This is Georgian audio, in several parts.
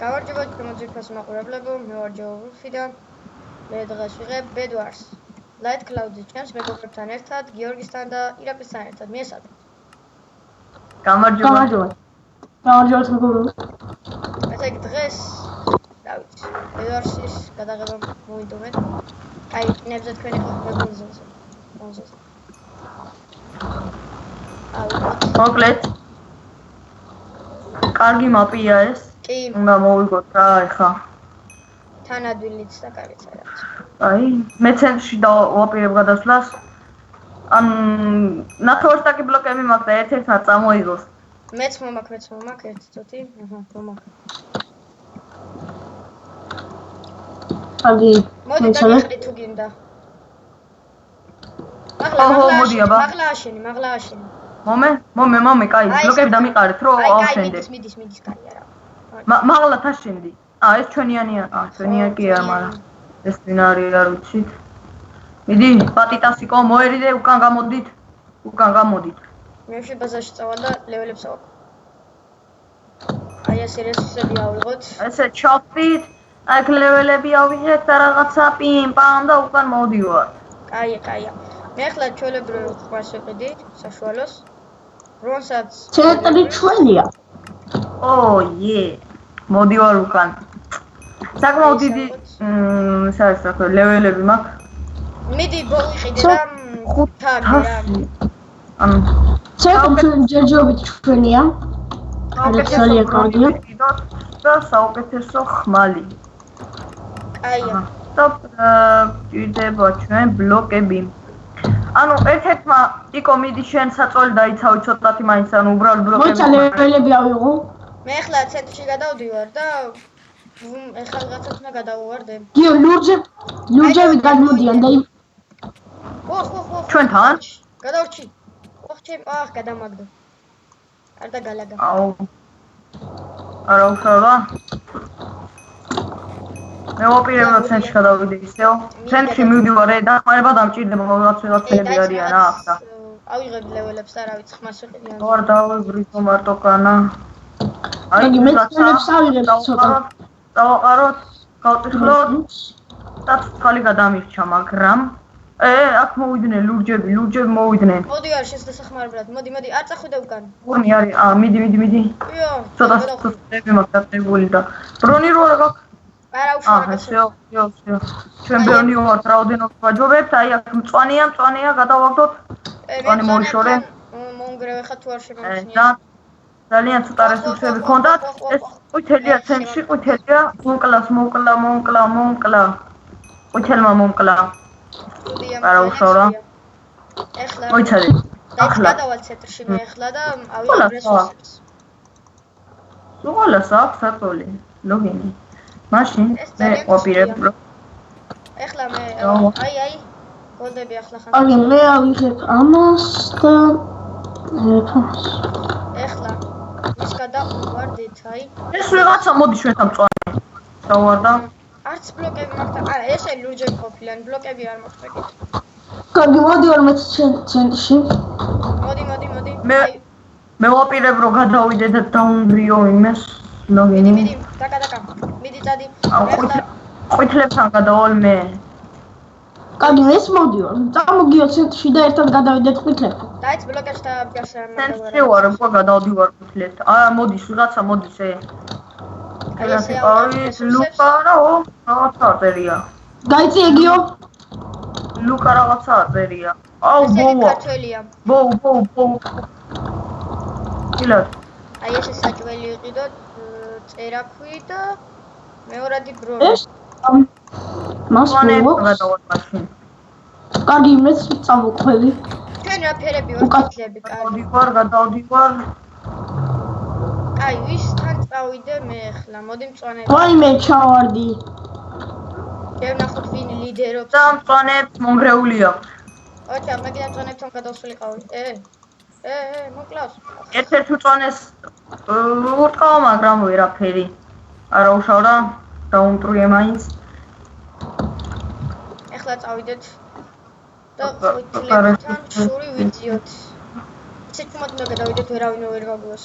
გავარჯობოთ გამოძიფას მაყურებლებო, მე ვარ ჯოუფიდან. მე დღეს ვიღებ ბედვარს. Light Cloud-ზე ჩემს მეგობრებთან ერთად, გიორგისთან და ირაკლისთან ერთად მიესალმებით. გამარჯობათ მეგობრებო. ესე იგი დღეს, რა ვიცი, ბედვარსის გადაღება მოვიდუმეთ. აი, ნებზე თქვენი ყოფილზე. მოკლედ. კარგი მაპია ეს. კი. უნდა მოვიგოთ რა ეხა. თანადვილიც და კარგიც არის. აი, მე ცენტრში დავაპირებ გადასვლას. ან ნახევარსტაკი ბლოკები მაქვს და ერთ-ერთმა წამოიღოს. მეც მომაქვს ერთ წუთი. მომაქვს. კარგი. მოდი დაგიხდი თუ გინდა. მაღლა აშენი. მომე, კაი, ბლოკები დამიყარეთ, რომ ავშენდე. მიდის, კაი არა. მაღლა თაშენდი. ეს ჩვენიანია, ჩვენია კი არა, მაგრამ ეს ვინ არის არ ვიცით. მიდი, პატიტასიკო, მოერიდე, უკან გამოდით. მე ვშე ბაზარში წავალ და ლეველებს ავაკ. აი ეს რესურსები ავიღოთ. ესე ჩავწვით, აქ ლეველები ავიღეთ და რაღაცა პიმ-პამ და უკან მოვდივარ. კაია. მე ახლა ჩვეულებრივ ყვას ვიყიდი საშუალოს. როსაც ცენტრი ჩვენია. მოდივარ უკან. საკმაოდ დიდი საერთოდ ლეველები მაქვს. მიდი ბოლიყიდე და ხუთი რა. ანუ ცენტრი ჯერჯერობით ჩვენია. საუკეთესო კარგია და საუკეთესო ხმალი. კაია. და ჭირდება ჩვენ ბლოკები. ანუ ერთ-ერთმა იკო მიდი შენ საწოლი დაიცავი ცოტათი მაინც ანუ უბრალოდ ბლოკები. მოიცა ლეველები ავიღო. მე ახლა ცენტრში გადავდივარ და ახლა რაღაცას უნდა გადავუვარდე. გიო ლურჯები გადმოდიან და ხო. ჩვენთან? გადავრჩი. გადამაგდო. არ და გალაგა. არა უშავა. მე ვაპირებ ცენტრში გადავიდე ისეო. ცენტრში მივდივარ და ხმარება დამჭირდება რაღაცები არიან რა ახლა. ავიღებ ლეველებს და რა ვიცი ხმას ვიყიდიან. ვარ დავებრითო მარტო კანა. აი მე ლეველებს ავიღებ ცოტა. დავაყაროთ, გავტეხლოთ და თვალი გადამირჩა, მაგრამ აქ მოვიდნენ ლურჯები მოვიდნენ. მოდი არ შესაძლებლად. მოდი, არ წახვიდე უკან. გურნი არის, მიდი. იო. ცოტა სტები მაქვს დაგებული და ბრონი რო არ გაქვს. არა უშავე. ისეო. ჩვენ ბრონი ვართ, რაოდენობით ვაჯობებთ, აი აქ მწვანეა, გადავაგდოთ. მწვანე მოვიშორე. მომგრევე ხა თუ არ შემოჩნია. ძალიან ცოტა რესურსები ჰქონდათ. ეს ყვითელია ცენტრში, მომკლა. ყვითელმა მომკლა. არა უშავრა. ეხლა მოიცადე. ახლა გადავალ ცენტრში მე ახლა და ავიღებ რესურსებს. სულას აქვს საწოლი. ლოგინი. მაშინ მე ვაპირებ. ეხლა მე აი გოლდები ახლა ხან. აი მე ავიღებ ამას და ეხლა ის გადავარდით აი. ეს რაღაცა მოდი ჩვენთან მწვანე. დავარდა. არც ბლოკები მაქვს და ესე ლურჯები ყოფილან ბლოკები არ მაქვს მეკით. კარგი მოდივარ მე ცენტრში. მოდი. მე ვაპირებ რომ გადავიდე და დაუნბრიო იმას ლოგინი. მიდი დაკა. მიდი წადი. ყვითლებთან გადავალ მე. კარგი ეს მოდივარ. წამოგიო ცენტრში და ერთად გადავიდეთ ყვითლებთან. დაიც ბლოკებს და გასა ცენტრში ვარ, უკვე გადავდივარ ყვითლებთან. მოდის ვიღაცა მოდის ეს ლუკა რაღაცა წერია. გაიწი ეგიო? ლუკა რაღაცა წერია. ქართველია. ბო. ილად. აი ეს საჭველი იყიდოთ, წერაქვი და მეორადი ბრონი. ეს მას გადავალ მაშინ. კარგი მეც წამოყვები. ჩვენ რა ფერები ვარ ქართველები, კარგი. გადავდივარ. აი ვისთან წავიდე მე ახლა, მოდი მწვანე. ვაი მე ჩავარდი. შევნახოთ ვინ ლიდერობს. და მწვანეებს მონგრეული აქვს. ოჩა, მე კიდე მწვანეებთან გადავსულიყავი. მოკლავს. ერთ-ერთ მწვანეს ურტყავა, მაგრამ ვერაფერი. არა უშავრა, დაუნტრიე მაინც. ახლა წავიდეთ და ყვითლებთან შური ვიძიოთ. ისე თუმად უნდა გადავიდეთ, ვერავინ ვერ გაგვიოს.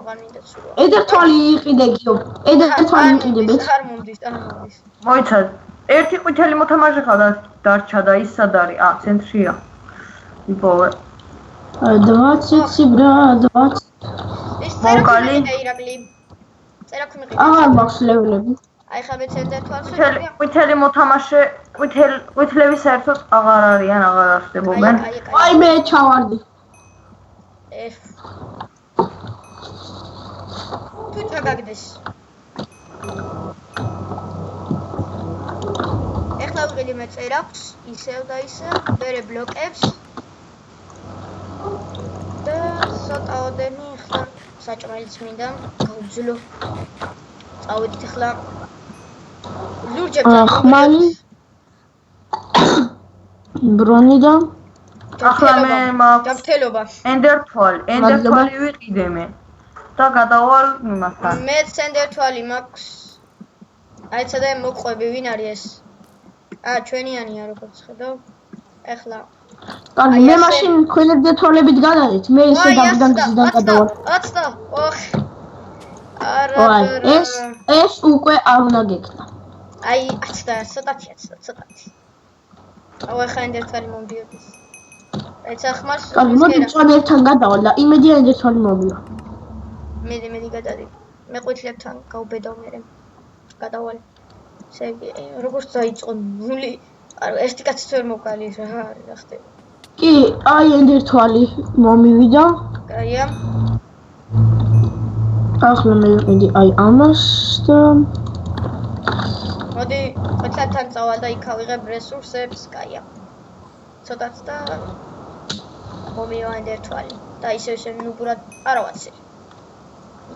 აღარ მინდა სულ. ედერთვალი იყიდე გიო. ედერთვალი იყიდებეთ. არ მომდის. მოიცადე. ერთი ყვითელი მოთამაშე ხარ დარჩა და ის სად არის? ცენტრია. იპოვე. 20 ბრა 20. ის მოკალი. ირაკლი. წერაქვი მიყიდე. აღარ მაქვს ლეველები. აი ხა მეც ედერთვალს ყვითელი მოთამაშე, ყვითლები საერთოდ აღარ არიან, აღარ არსებობენ. აი მე ჩავარდი. თუ ჩაგაგდეს. ეხლა ვიყიდი მე წერაქვს, ისევ და ისევ, მერე ბლოკებს. და სოტაოდენი ხლა საჭმელიც მინდა გავძლო. წავედით ხლა ლურჯებთან ხმალი ბრონი და ახლა მე მაქვს ჯანმრთელობა. ენდერთვალი ვიყიდე მე და გადავალ იმასთან. მეც ენდერთვალი მაქვს. აი ცადა მოყვები ვინ არის ეს? ჩვენიანია როგორც ხედავ. ეხლა კარგი მე მაშინ ქველებზე თვალებით გადადეთ მე ესე დაგიდან გადავალ 20 ოხ არა ეს უკვე არ უნდა გეკნა აი 10 ცოტათია ცოტათი აუ ახლა ენდერთვალი მომდიოდეს ეცა ხმარს კარგი მოდი წონერთან გადავალ და იმედია ენდერთვალი მომდიო მე გადადი მე ყვითლებთან გავბედავ მე გადავალ ესე როგორც დაიწყო ნული არ ერთი კაცი ვერ მოკალი რა ხდება კი აი ენდერთვალი მომივიდა კაია ახლა მე ვიყიდი აი ამას და მოდი ყვითლებთან წავალ და იქ ავიღებ რესურსებს კაია ცოტაც და მომივა ენდერთვალი და ისევ ნუბრად არა ვაცი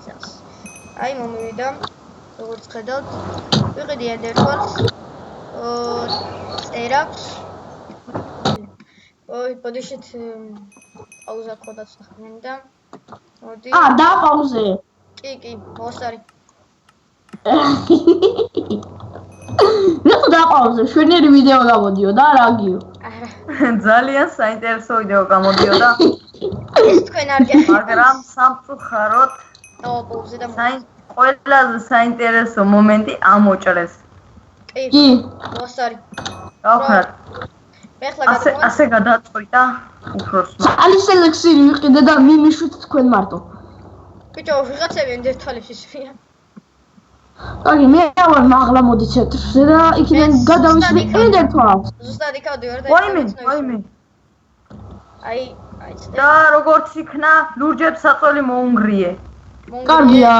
იცავს აი მომივიდა როგორც ხედავთ ვიყიდი ენდერთვალს წერაქვს ой подышит пауза кодაც ხმენდა მოდი და პაუზე კი მოსარი ნუ და პაუზე შვენიერი ვიდეო გამოდიო და რა გიო ძალიან საინტერესო ვიდეო გამოდიოდა ეს თქვენ არ გეხართ მაგრამ სამწუხაროდ პაუზე და ყველაზე საინტერესო მომენტი ამოჭრეს კი მოსარი გავხართ ეხლა ასე გადაწყვიტა უფროსმა ალი სელექციური ვიყიდე და მიმიშვით თქვენ მარტო ბიჭო ვიღაცები ენდერთვალებს ისვიან კარგი მე ვარ მაღლა მოდი ცენტრზე და იქიდან გადავისვი ენდერთვალს ზუსტად იქავდი ვარ და ვაიმე აი და როგორც იქნა ლურჯებს საწოლი მოუნგრიე კარგია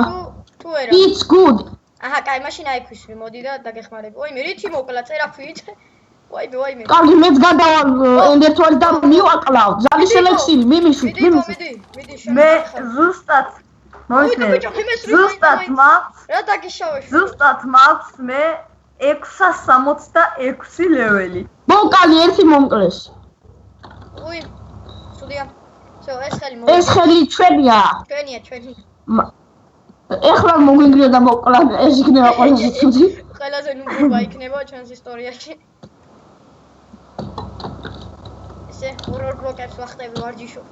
თუ არა it's good აჰა კაი მაშინ აიქვისვი მოდი და დაგეხმარები ვაიმე რითი მოკლა წერაქვით ვაიმე კარგი მეც გადავალ ენდერთვალი და მივაკლავ ზალი სელექციური მიმიშვით მიდი მე ზუსტად ზუსტად მაქვს მე 666 ლეველი ბოკალი ერთი მომკლეს უი სუდია ეს ხელი ჩვენია ჩვენი ეხლა მოგვიგრია და მოკლა ეს იქნება ყველაზე ცუდი ყველაზე ნუბრობა იქნება ჩვენს ისტორიაში ესე ორ ბლოკებს ვახტები ვარჯიშობ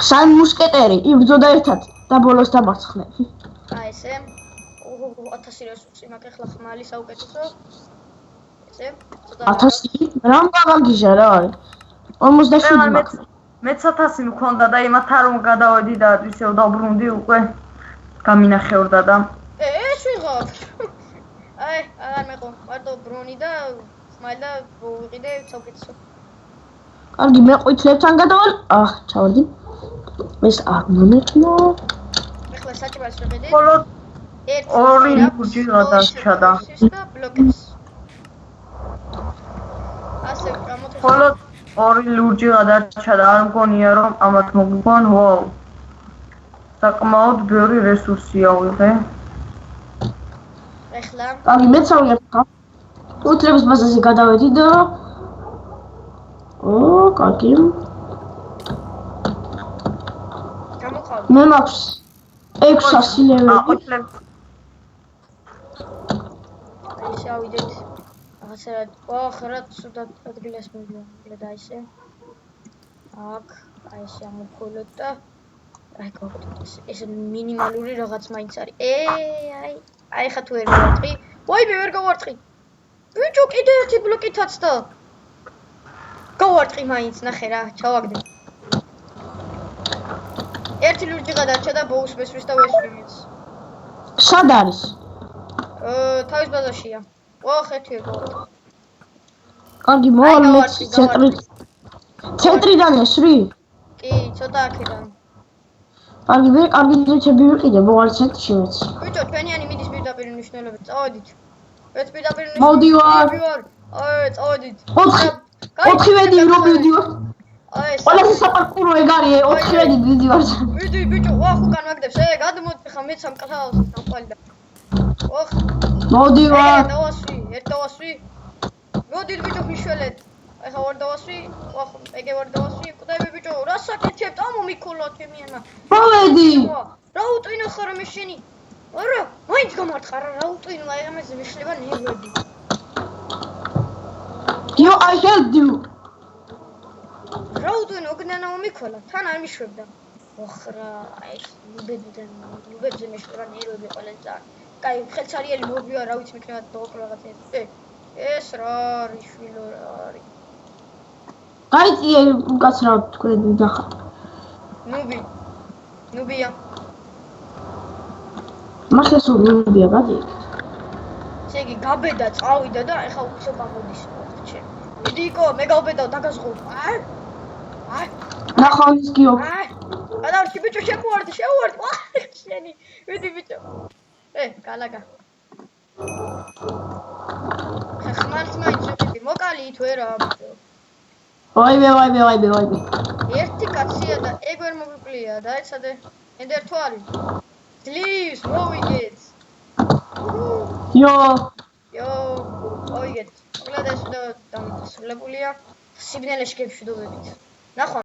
სამი მუსკეტერი იბრძოდა ერთად და ბოლოს დამარცხნები აი ესე 1000 რესურსი მაქვს ახლა ხმალი საუკეთესო ესე 1000 რამ გავაგიჟა რა არის 57 მაქვს მეც 1000 მქონდა და იმათ არ გადავედი და ისევ დაბრუნდი უკვე გამინახეორდა და ეს ვიღებ აი არ მეყო მარტო ბრონი და ხმალი და ვიყიდე საუკეთესო კარგი მე ყვითლებთან გადავალ ჩავარდი ეს არ მომეწონა ეხლა საჭმელს ვიყიდე მხოლოდ ორი ლურჯი გადარჩა და ბლოკებს ასე გამოთხოვე მხოლოდ ორი ლურჯი გადარჩა და არ მგონია რომ ამათ მოგგვან ვაუ საკმაოდ ბევრი რესურსი ავიღე ეხლა კარგი მეც ავიღე ყვითლების ბაზაზე გადავედი და კარგი გამოყავდი მე მაქვს 600 ლეველი ესე ავიდეთ რაღაცა რა ცუდად ადგილას მივიდა და ისე აქ აი ესე ამოქოლოთ და აი გავაკეთე. ეს მინიმალური რაღაც მაინც არის. აი ხა თუ ვერ გავარტყი. ვაიმე ვერ გავარტყი. ბიჭო კიდე ერთი ბლოკი თაცდა. გავარტყი მაინც ნახე რა, ჩავაგდე. ერთი ლურჯი გადარჩა და ბოუს მესვრის და ვესვრის. სად არის? თავის ბაზაშია. ხეთია გავარტყი. კარგი, მოვალ ცენტრიდან ესვრი? კი, ცოტა აქედან. კარგი, მე კარგი ძუჩები ვიყიდე, მოვალ ცენტრში მეც. ბიჭო, ჩვენიანი მიდის პირდაპირ მნიშვნელობით. წავედით. ეს პირდაპირ მოვდივარ. აი, წავედით. 4 ვედი რომ მივდივარ. აი, ყველაზე საპარკურო ეგ არის, 4 ვედი მივდივარ. ვიდი, ბიჭო, უკან ვაგდებს. გადმოდი ხა მეც სამკაცავს ნაყვალ და. მოვდივარ. ერთ დავასვი. მოდით ბიჭო მიშველეთ. აი ხა ვარ დავასვი. ეგე ვარ დავასვი. კუდები ბიჭო, რა საკეთებთ? მომიქოლა ჩემიანმა. მოვედი. რა უტვინო ხარ მე შენი? არა, მაინც გამართხარ რა უტვინო, აი ამაზე მიშლება ნერვები. Yo, I helped you. რა უტვინო, ოგნანა მომიქოლა, თან არ მიშვებდა. ოხრა, აი ნუბებზე მიშლება ნერვები ყველას და. კაი, ხელცარიელი მოვივა, რა ვიცი მიქნება დავაკრო რაღაცა. ეს რა არის შვილო რა არის. გაიწიე უკაცრავ თქვენი ნახა. ნუბია. მაშინ სულ ნუბია გადი. ესე იგი გაბედა, წავიდა და ეხა უფრო გამოდის ვახტში. მიდიკო, მე გავბედავ დაგაზღო. აი. ნახავნის გიო. გადავარჩი ბიჭო, შევარდი. შენი. ვიდი ბიჭო. კალაგა. ხმართ მაინც ვიყიდი, მოკალი თუ არა ბიჭო. ვაიმე. ერთი კაცია და ეგ ვერ მოგვიკლია და ეცადე ენდერ თუ არის. ძლივს მოვიგეთ. Yo, მოვიგეთ. მოკლედ ეს და დამსრულებულია. სიბნელეში გებშვიდობებით. ნახვა